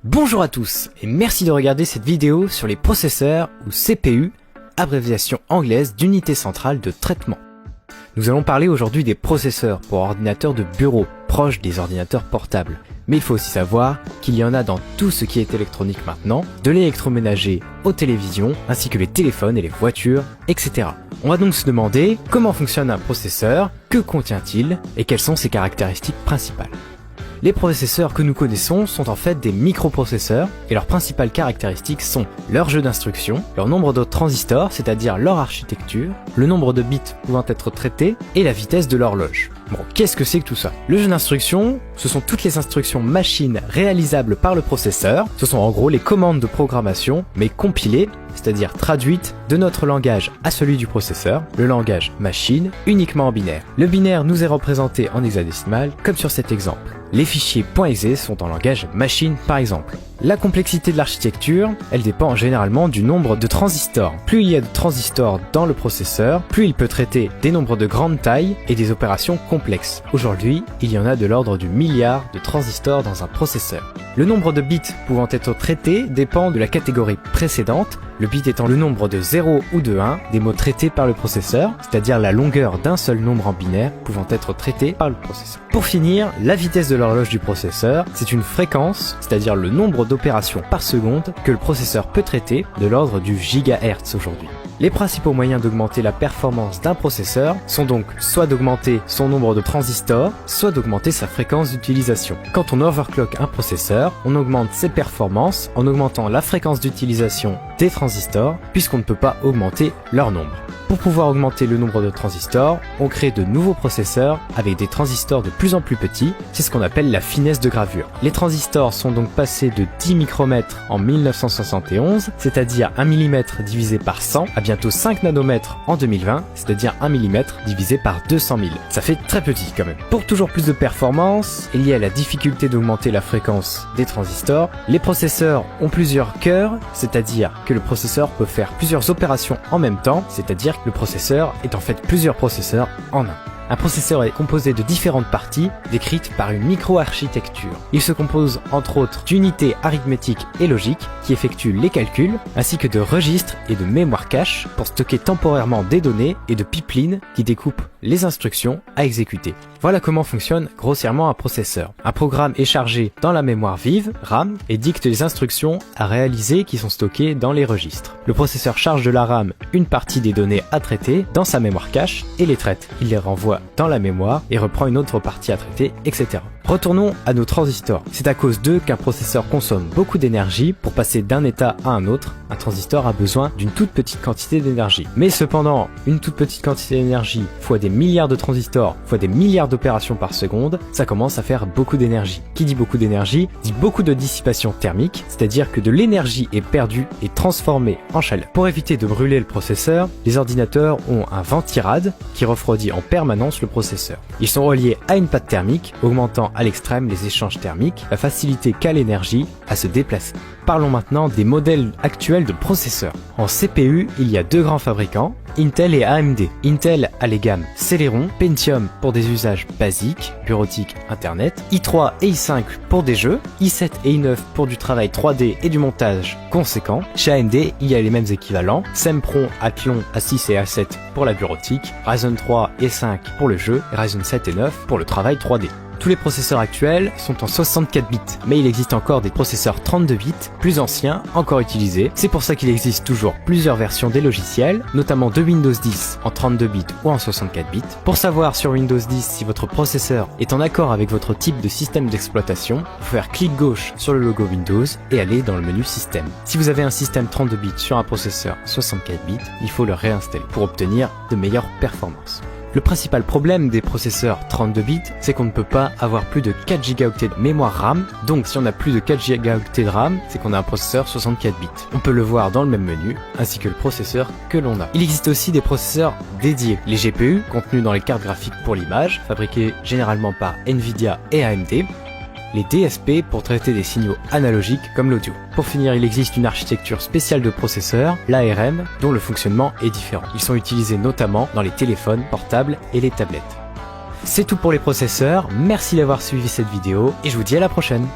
Bonjour à tous et merci de regarder cette vidéo sur les processeurs ou CPU, abréviation anglaise d'unité centrale de traitement. Nous allons parler aujourd'hui des processeurs pour ordinateurs de bureau, proches des ordinateurs portables. Mais il faut aussi savoir qu'il y en a dans tout ce qui est électronique maintenant, de l'électroménager aux télévisions, ainsi que les téléphones et les voitures, etc. On va donc se demander comment fonctionne un processeur, que contient-il et quelles sont ses caractéristiques principales. Les processeurs que nous connaissons sont en fait des microprocesseurs et leurs principales caractéristiques sont leur jeu d'instructions, leur nombre de transistors, c'est-à-dire leur architecture, le nombre de bits pouvant être traités et la vitesse de l'horloge. Bon, qu'est-ce que c'est que tout ça? Le jeu d'instructions, ce sont toutes les instructions machines réalisables par le processeur. Ce sont en gros les commandes de programmation, mais compilées, c'est-à-dire traduites de notre langage à celui du processeur, le langage machine, uniquement en binaire. Le binaire nous est représenté en hexadécimal, comme sur cet exemple. Les fichiers .exe sont en langage machine par exemple. La complexité de l'architecture, elle dépend généralement du nombre de transistors. Plus il y a de transistors dans le processeur, plus il peut traiter des nombres de grande taille et des opérations complexes. Aujourd'hui, il y en a de l'ordre du milliard de transistors dans un processeur. Le nombre de bits pouvant être traités dépend de la catégorie précédente, le bit étant le nombre de 0 ou de 1 des mots traités par le processeur, c'est-à-dire la longueur d'un seul nombre en binaire pouvant être traité par le processeur. Pour finir, la vitesse de l'horloge du processeur, c'est une fréquence, c'est-à-dire le nombre d'opérations par seconde que le processeur peut traiter, de l'ordre du gigahertz aujourd'hui. Les principaux moyens d'augmenter la performance d'un processeur sont donc soit d'augmenter son nombre de transistors, soit d'augmenter sa fréquence d'utilisation. Quand on overclock un processeur, on augmente ses performances en augmentant la fréquence d'utilisation des transistors, puisqu'on ne peut pas augmenter leur nombre. Pour pouvoir augmenter le nombre de transistors, on crée de nouveaux processeurs avec des transistors de plus en plus petits, c'est ce qu'on appelle la finesse de gravure. Les transistors sont donc passés de 10 micromètres en 1971, c'est-à-dire 1 mm divisé par 100, à bientôt 5 nanomètres en 2020, c'est-à-dire 1 mm divisé par 200 000. Ça fait très petit quand même. Pour toujours plus de performance, liée à la difficulté d'augmenter la fréquence des transistors, les processeurs ont plusieurs cœurs, c'est-à-dire que le processeur peut faire plusieurs opérations en même temps, c'est-à-dire que le processeur est en fait plusieurs processeurs en un. Un processeur est composé de différentes parties décrites par une micro-architecture. Il se compose entre autres d'unités arithmétiques et logiques qui effectuent les calculs, ainsi que de registres et de mémoire cache pour stocker temporairement des données et de pipelines qui découpent les instructions à exécuter. Voilà comment fonctionne grossièrement un processeur. Un programme est chargé dans la mémoire vive, RAM, et dicte les instructions à réaliser qui sont stockées dans les registres. Le processeur charge de la RAM une partie des données à traiter dans sa mémoire cache et les traite. Il les renvoie dans la mémoire et reprend une autre partie à traiter, etc. Retournons à nos transistors. C'est à cause d'eux qu'un processeur consomme beaucoup d'énergie pour passer d'un état à un autre. Un transistor a besoin d'une toute petite quantité d'énergie. Mais cependant, une toute petite quantité d'énergie fois des milliards de transistors fois des milliards d'opérations par seconde, ça commence à faire beaucoup d'énergie. Qui dit beaucoup d'énergie, dit beaucoup de dissipation thermique, c'est-à-dire que de l'énergie est perdue et transformée en chaleur. Pour éviter de brûler le processeur, les ordinateurs ont un ventirad qui refroidit en permanence le processeur. Ils sont reliés à une pâte thermique, augmentant à l'extrême les échanges thermiques, la facilité qu'a l'énergie à se déplacer. Parlons maintenant des modèles actuels de processeurs. En CPU, il y a deux grands fabricants, Intel et AMD. Intel a les gammes Celeron, Pentium pour des usages basiques, bureautique, internet, i3 et i5 pour des jeux, i7 et i9 pour du travail 3D et du montage conséquent. Chez AMD, il y a les mêmes équivalents, Sempron, Athlon, A6 et A7 pour la bureautique, Ryzen 3 et 5 pour le jeu, et Ryzen 7 et 9 pour le travail 3D. Tous les processeurs actuels sont en 64 bits, mais il existe encore des processeurs 32 bits, plus anciens, encore utilisés. C'est pour ça qu'il existe toujours plusieurs versions des logiciels, notamment de Windows 10 en 32 bits ou en 64 bits. Pour savoir sur Windows 10 si votre processeur est en accord avec votre type de système d'exploitation, il faut faire clic gauche sur le logo Windows et aller dans le menu Système. Si vous avez un système 32 bits sur un processeur 64 bits, il faut le réinstaller pour obtenir de meilleures performances. Le principal problème des processeurs 32 bits, c'est qu'on ne peut pas avoir plus de 4 Go de mémoire RAM, donc si on a plus de 4 Go de RAM, c'est qu'on a un processeur 64 bits. On peut le voir dans le même menu, ainsi que le processeur que l'on a. Il existe aussi des processeurs dédiés, les GPU, contenus dans les cartes graphiques pour l'image, fabriqués généralement par Nvidia et AMD, les DSP pour traiter des signaux analogiques comme l'audio. Pour finir, il existe une architecture spéciale de processeurs, l'ARM, dont le fonctionnement est différent. Ils sont utilisés notamment dans les téléphones portables et les tablettes. C'est tout pour les processeurs, merci d'avoir suivi cette vidéo et je vous dis à la prochaine.